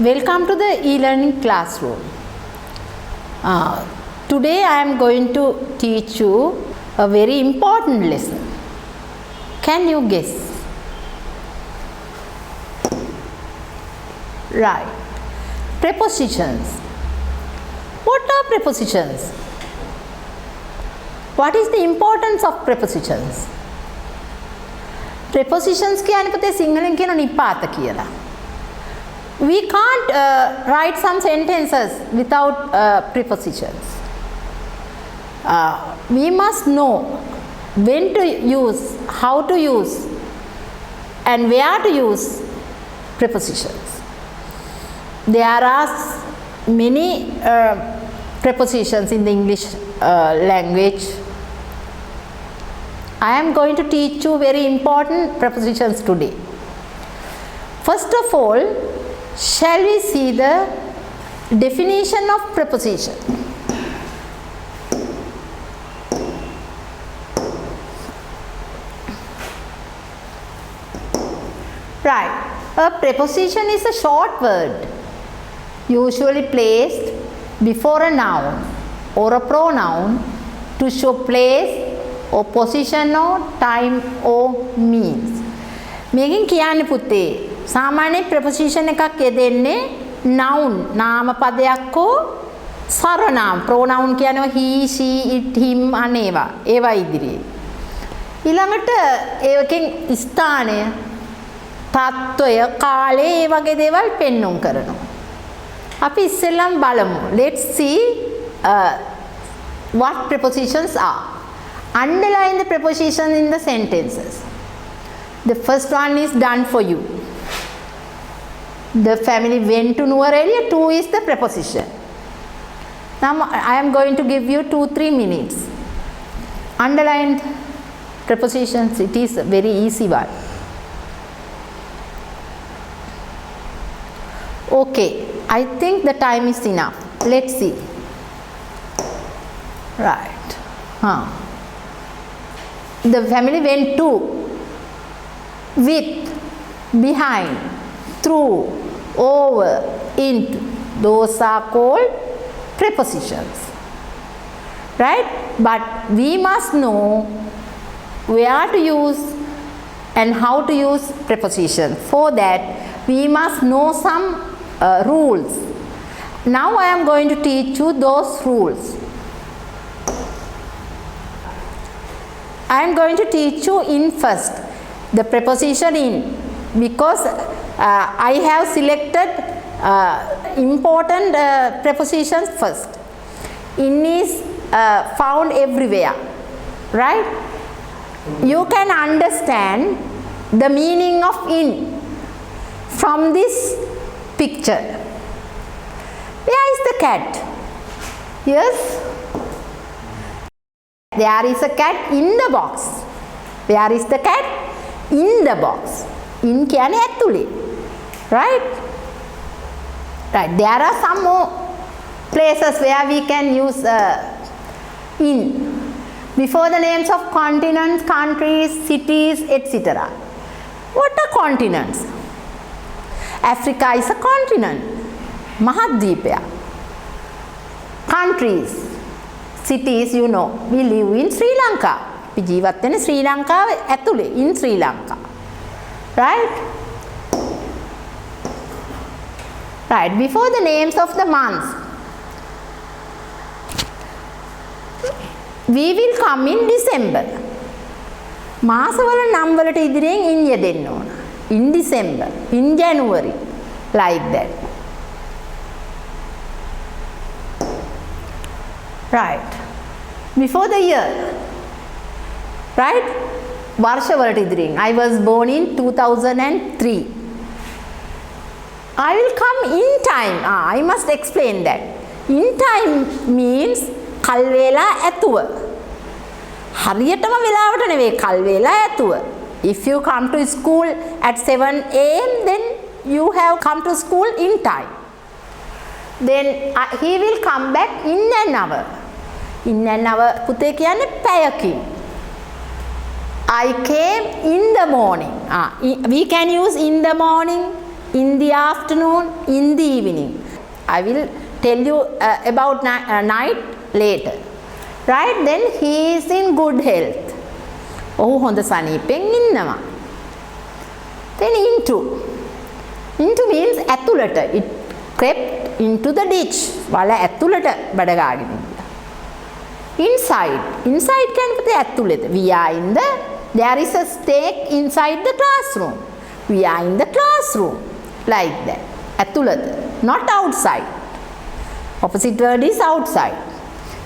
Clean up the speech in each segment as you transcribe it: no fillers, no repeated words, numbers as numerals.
Welcome to the e-learning classroom. Today I am going to teach you a very important lesson. Can you guess? Right. Prepositions. What are prepositions? What is the importance of prepositions? Prepositions කියන්නේ පුතේ සිංහලෙන් කියන නිපාත කියලා. We can't write some sentences without prepositions. We must know when to use, how to use, and where to use prepositions. There are many prepositions in the English language. I am going to teach you very important prepositions today. First of all, shall we see the definition of preposition? Right. A preposition is a short word, usually placed before a noun or a pronoun to show place or position or time or means. මේකෙන් කියන්නේ පුතේ සාමාන්‍ය ප්‍රපොසිෂන් එකක් යෙදෙන්නේ noun නාම පදයක් හෝ සර්වනාම pronoun කියනවා he she it him අනේවා ඒවා ඉදිරියේ ඊළඟට ඒකෙන් ස්ථානය තත්වය කාලය ඒ වගේ දේවල් පෙන්වුම් කරනවා අපි ඉස්සෙල්ලම බලමු let's see what prepositions are. Underline the preposition in the sentences. The first one is done for you. The family went to Nuwara. 2 is the preposition. Now I am going to give you 2-3 minutes. Underline prepositions. It is a very easy one. Okay, I think the time is enough. Let's see. Right. The family went to, with, behind, through, over, into. Those are called prepositions. Right? But we must know where to use and how to use prepositions. For that, we must know some rules. Now I am going to teach you those rules. I am going to teach you in first, the preposition in, because I have selected important prepositions first. In is found everywhere, right? You can understand the meaning of in from this picture. Where is the cat? Yes? There is a cat in the box. Where is the cat? In the box. In කියන්නේ ඇතුලේ. Right? Right. There are some more places where we can use in before the names of continents, countries, cities, etc. What are continents? Africa is a continent. Mahadweepaya. Countries. Cities, you know, we live in Sri Lanka. We ජීවත් වෙන්නේ ශ්‍රී ලංකාවේ ඇතුලේ, in Sri Lanka. Right? Right, before the names of the months, we will come in December. මාසවල නම් වලට ඉදිරියෙන් in යෙදෙන්න ඕන. In December, in January, like that. Right. Before the year. Right? Varsha වලට ඉදිරියෙන්. I was born in 2003. I will come in time. I must explain that. In time means කල් වේලා ඇතුව. හරියටම වෙලාවට නෙවෙයි කල් වේලා ඇතුව. If you come to school at 7 AM, then you have come to school in time. Then he will come back in an hour. In an hour පුතේ කියන්නේ පැයකින්. I came in the morning. We can use in the morning, in the afternoon, in the evening. I will tell you about night later. Right? Then he is in good health. ඔහු හොඳ සනීපෙන් ඉන්නවා. Then into. Into means ඇතුළට. It crept into the ditch. වල ඇතුළට බඩගාගෙන ඉන්නවා. Inside. Inside කියන්නේ පුතේ ඇතුළත. We are in the, there is a stake inside the classroom. We are in the classroom. Like that. ඇතුළත. Not outside. Opposite word is outside.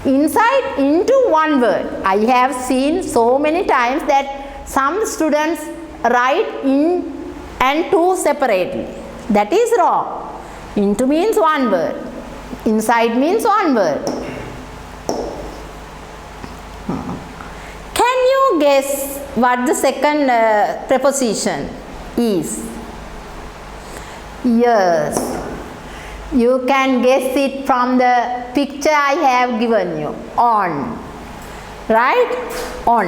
Inside, into one word. I have seen so many times that some students write in and to separately. That is wrong. Into means one word. Inside means one word. Can you guess what the second preposition is? Yes. You can guess it from the picture I have given you. On. Right? On.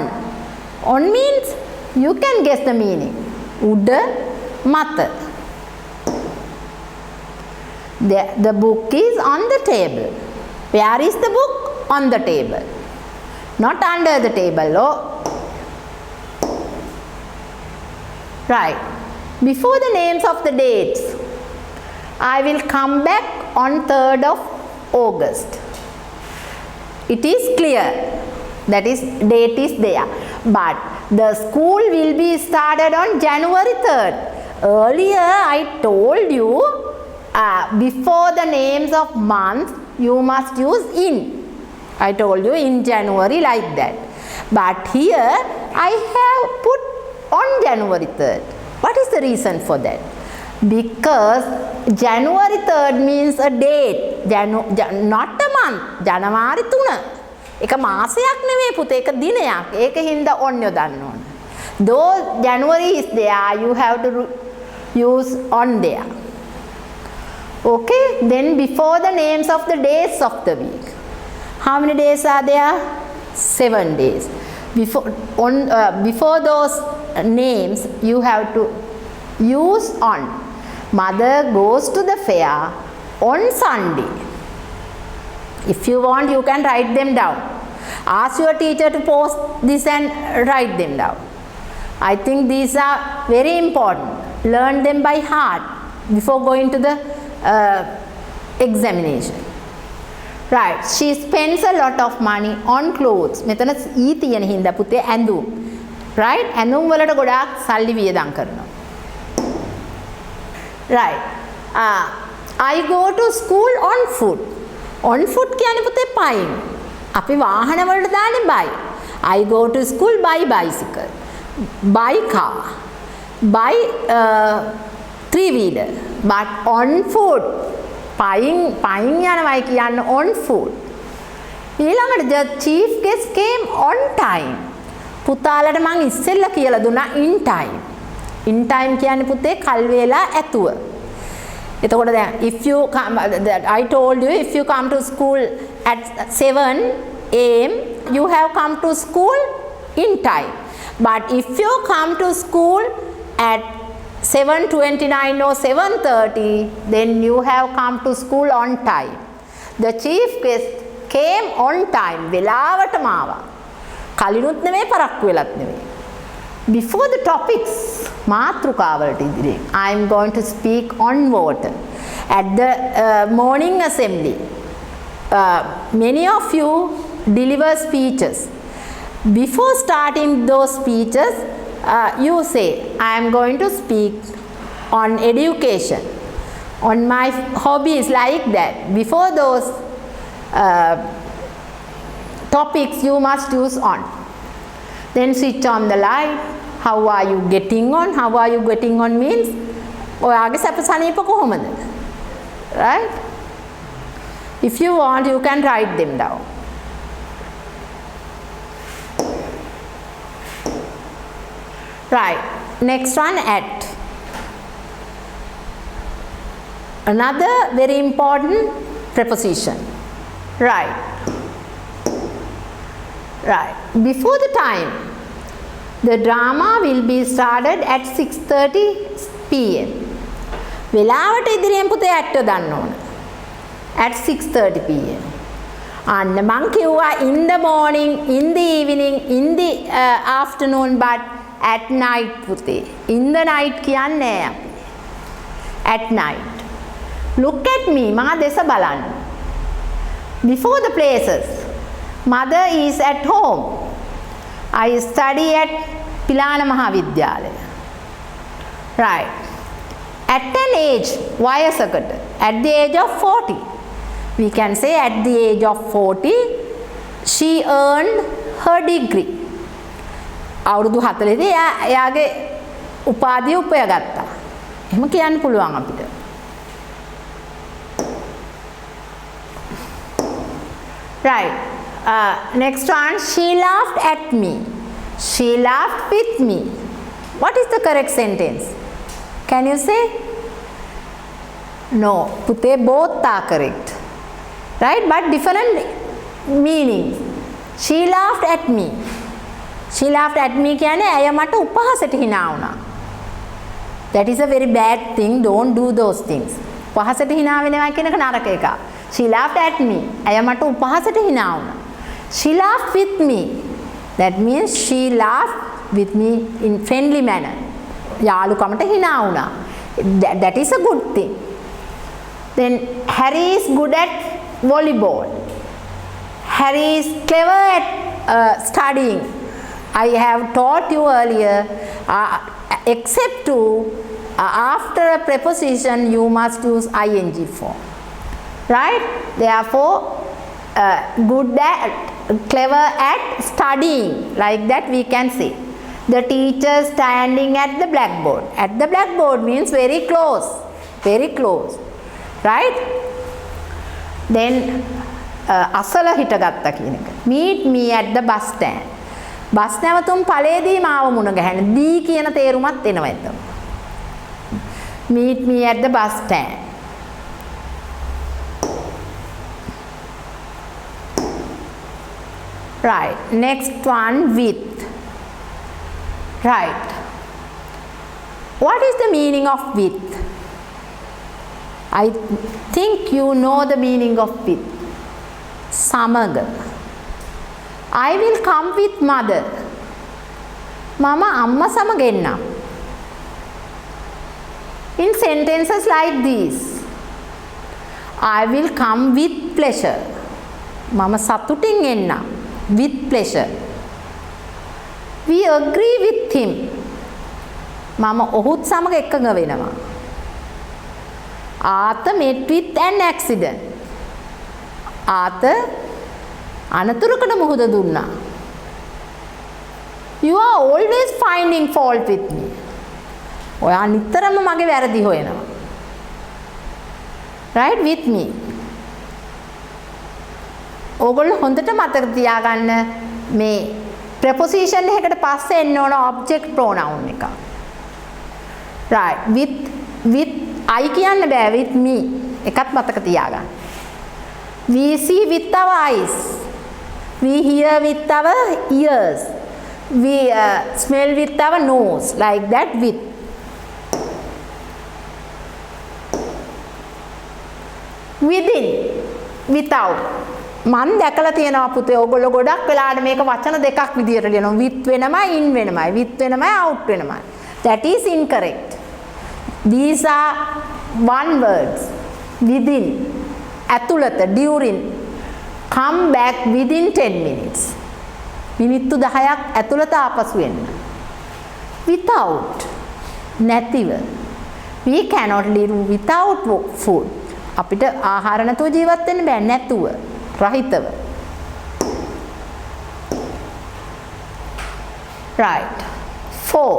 On means you can guess the meaning. Uda mata. The book is on the table. Where is the book? On the table. Not under the table. Oh. Right. Before the names of the dates, I will come back on 3rd of August. It is clear. That is, date is there. But the school will be started on January 3rd. Earlier I told you before the names of months you must use in. I told you in January like that. But here I have put on January 3rd. What is the reason for that? Because January 3rd means a date. Not a month. January 3. එක මාසයක් නෙවෙයි පුතේ, එක දිනයක්. ඒක හින්දා on යොදන්න ඕන. Though January is there, you have to use on there. Okay? Then before the names of the days of the week. How many days are there? 7 days. Before those names, you have to use on. Mother goes to the fair on Sunday. If you want, you can write them down. Ask your teacher to post this and write them down. I think these are very important. Learn them by heart before going to the examination. Right. She spends a lot of money on clothes. මෙතන ඊ තියෙන හින්දා පුතේ ඇඳුම්. Right? ඇඳුම් වලට ගොඩාක් සල්ලි වියදම් කරනවා. Right. I go to school on foot. On foot කියන්නේ පුතේ පයින්. අපි වාහන වලට දාන්නේ by. I go to school by bicycle. By car. By three-wheeler. But on foot. පයින් යනවායි කියන්න on foot. ඊළඟට the chief guest came on time. පුතාලට මං ඉස්සෙල්ලා කියලා දුන්නා in time. In time කියන්නේ පුතේ කල් වේලා ඇතුව. එතකොට දැන් if you come, I told you if you come to school at 7 am you have come to school in time. But if you come to school at 7:29 or 7:30, then you have come to school on time. The chief guest came on time. වෙලාවටම ආවා. කලිනුත් නෙමෙයි පරක්කු වෙලත් නෙමෙයි. Before the topics, මාතෘකාවලට ඉදිරියෙන්, I am going to speak on water. At the morning assembly, many of you deliver speeches. Before starting those speeches, you say, I am going to speak on education, on my hobbies like that. Before those topics, you must use on. Then switch on the light. How are you getting on? How are you getting on means, ඔයාගේ සැප සනීප කොහොමද? Right? If you want, you can write them down. Right. Next one, at. Another very important preposition. Right. Right. Before the time, the drama will be started at 6:30 p.m. වෙලාවට ඉදිරියෙන් පුතේ ඇට්ට දාන්න ඕන. At 6:30 pm. අන්න මං කිව්වා in the morning, in the evening, in the afternoon, but at night පුතේ. In the night කියන්නේ අපි. At night. Look at me. මා දෙස බලන්න. Before the places. Mother is at home. I study at Pilana Mahavidyalaya. Right. At an age, වයසකට. At the age of 40. We can say at the age of 40, she earned her degree. අවුරුදු 40 දී එයාගේ උපාධිය උපයගත්තා. එහෙම කියන්න පුළුවන් අපිට. Right. Next one, she laughed at me. She laughed with me. What is the correct sentence? Can you say? No, pute both are correct. Right? But different meanings. She laughed at me. She laughed at me කියන්නේ ඇය මට උපහාසයට hina වුණා. That is a very bad thing. Don't do those things. උපහාසයට hina වෙනවා කියන එක නරක එකක්. She laughed at me. ඇය මට උපහාසයට hina වුණා. She laughed with me. That means she laughed with me in friendly manner. යාළුකමට hina වුණා. That is a good thing. Then Harry is good at volleyball. Harry is clever at studying. I have taught you earlier, except to after a preposition you must use ing form. Right? Therefore, good at, clever at studying, like that we can say. The teacher standing at the blackboard. At the blackboard means very close. Very close. Right? Then asala hitagatta කියන එක. Meet me at the bus stand. Bus නැවතුම් ඵලයේදී මාව මුණ ගැහෙන දී කියන තේරුමත් එනවා එතන. Meet me at the bus stand. Right. Next one, with. Right. What is the meaning of with? I think you know the meaning of with. Samaga. I will come with mother. Mama amma samaga enna. In sentences like these. I will come with pleasure. Mama සතුටින් එන්න. With pleasure. We agree with him. මම ඔහුත් සමග එකඟ වෙනවා. Arthur met with an accident. Arthur අනතුරකට මුහුද දුන්නා. You are always finding fault with me. ඔයා නිතරම මගේ වැරදි හොයනවා. Right? With me. ඕගොල්ලෝ හොඳට මතක තියාගන්න මේ preposition එකකට පස්සේ එන්න ඕන object pronoun එක. Right. With I කියන්න බෑ with me. එකත් මතක තියාගන්න. We see with our eyes. We hear with our ears. We smell with our nose. Like that with. Within. Without. මන් දැකලා තියෙනවා පුතේ ඕගොල්ලෝ ගොඩක් වෙලාවට මේක වචන දෙකක් විදියට ලියනවා with වෙනමයි in වෙනමයි with වෙනමයි out වෙනමයි. That is incorrect. These are one words. Within. ඇතුළත during. Come back within 10 minutes. මිනිත්තු 10ක් ඇතුළත ආපසු එන්න. Without. නැතිව. We cannot live without food. අපිට ආහාර නැතුව ජීවත් වෙන්න බෑ නැතුව. රහිතව. Right. For.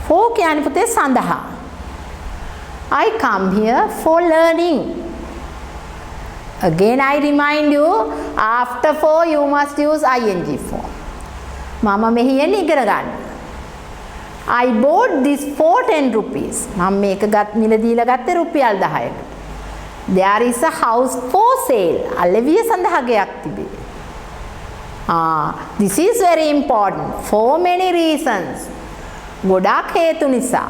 For කියන්නේ පුතේ සඳහා. I come here for learning. Again I remind you, after for you must use ing form. මම මෙහි එන්නේ ඉගෙන ගන්න. I bought this for 10 rupees. මම මේක මිලදීලා ගත්තේ රුපියල් 10කට. There is a house for sale. අලෙවිය සඳහා ගයක් තිබේ. This is very important for many reasons. ගොඩාක් හේතු නිසා.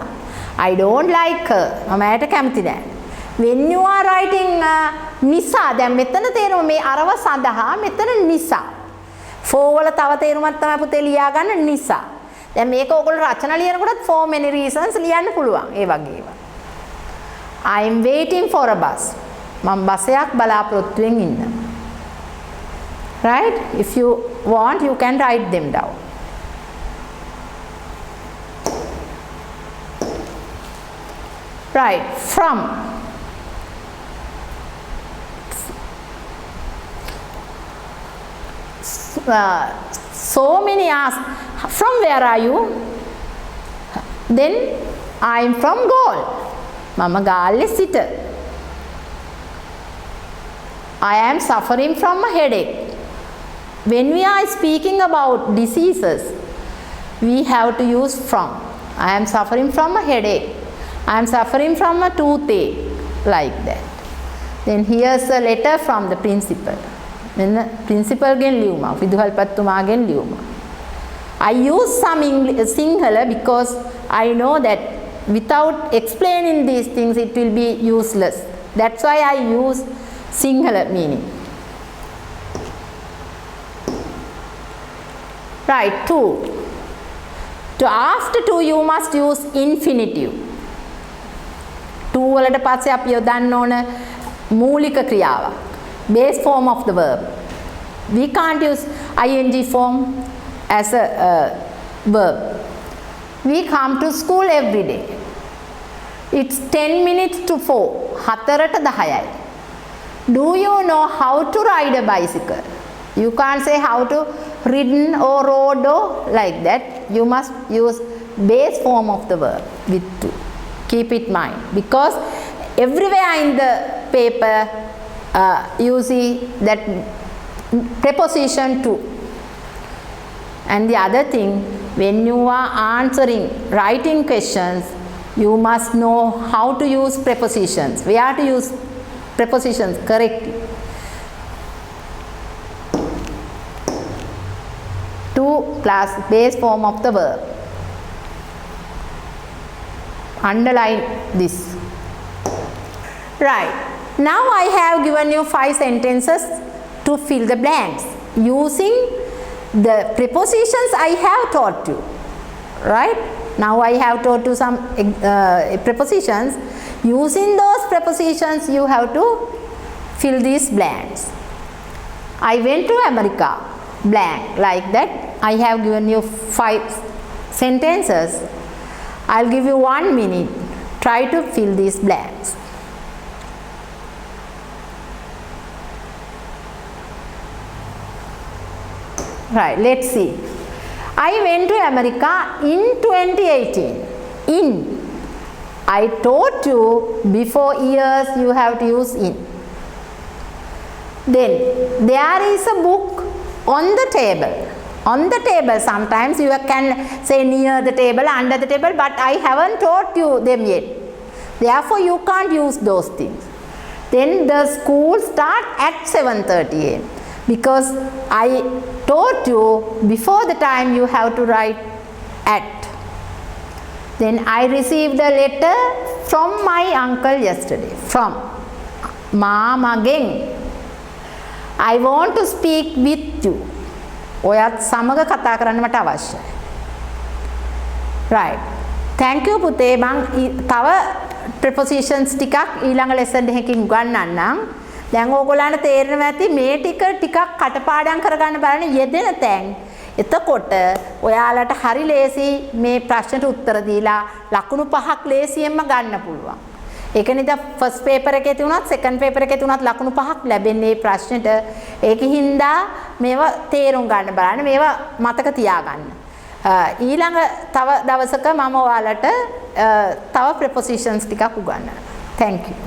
I don't like her. මම ඇයට කැමති නෑ. When you are writing නිසා දැන් මෙතන තේරුම මේ අරව සඳහා මෙතන නිසා. for වල තව තේරුමක් තමයි පුතේ ලියා ගන්න නිසා. දැන් මේක ඔයගොල්ලෝ රචන ලියනකොටත් for many reasons ලියන්න පුළුවන්. ඒ වගේ ඒවා. I am waiting for a bus. මම බසයක් බලාපොරොත්තුෙන් ඉන්න. Right? If you want, you can write them down. Right, from. So many ask, from where are you? Then I am from Galle. Mama Galle sitter. I am suffering from a headache. When we are speaking about diseases, we have to use from. I am suffering from a headache. I am suffering from a toothache, like that. Then here's a letter from the principal. Then the principal gen liuma, විදුහල්පතිතුමා gen liuma. I use some Sinhala because I know that without explaining these things it will be useless. That's why I use Sinhala meaning. Right, to. To after to you must use infinitive. To වලට පස්සේ අපි යොදන්න ඕන මූලික ක්‍රියාවක්. Base form of the verb. We can't use ing form as a verb. We come to school every day. It's 10 minutes to 4. 4ට 10යි. Do you know how to ride a bicycle? You can't say how to ridden or rode or like that. You must use base form of the verb with to. Keep it in mind, because everywhere in the paper you see that preposition to. And the other thing, when you are answering, writing questions, you must know how to use prepositions. We have to use prepositions correctly. To plus base form of the verb. Underline this. Right. Now I have given you 5 sentences to fill the blanks using the prepositions I have taught you. Right? Now I have taught you some prepositions. Using those prepositions you have to fill these blanks. I went to America. Blank. Like that. I have given you 5 sentences. I'll give you 1 minute. Try to fill these blanks. Right, let's see. I went to America in 2018. In. I taught you before years you have to use in. Then there is a book on the table. On the table, sometimes you can say near the table, under the table, but I haven't taught you them yet. Therefore, you can't use those things. Then the school start at 7:30 a.m. because I taught you before the time you have to write at. Then I received a letter from my uncle yesterday. From Mama Geng. I want to speak with you. ඔයත් සමග කතා කරන්න මට අවශ්‍යයි. Right. Thank you පුතේ. මං තව prepositions ටිකක් ඊළඟ lesson එකකින් උගන්වන්නම්. දැන් ඕගොල්ලන්ට තේරෙනවා ඇති මේ ටිකක් කටපාඩම් කරගන්න බලන්න යෙදෙන තැන්. එතකොට ඔයාලට හරි ලේසි මේ ප්‍රශ්නට උත්තර දීලා ලකුණු 5ක් ලේසියෙන්ම ගන්න පුළුවන්. ඒකනේ ෆස්ට් පේපර් එකේ තියුණත් සෙකන්ඩ් පේපර් එකේ තියුණත් ලකුණු 5ක් ලැබෙන්නේ මේ ප්‍රශ්නෙට. ඒකින්දා මේවා තේරුම් ගන්න බලන්න. මේවා මතක තියාගන්න. ඊළඟ තව දවසක මම ඔයාලට තව prepositions ටිකක් උගන්වන්නම්. Thank you.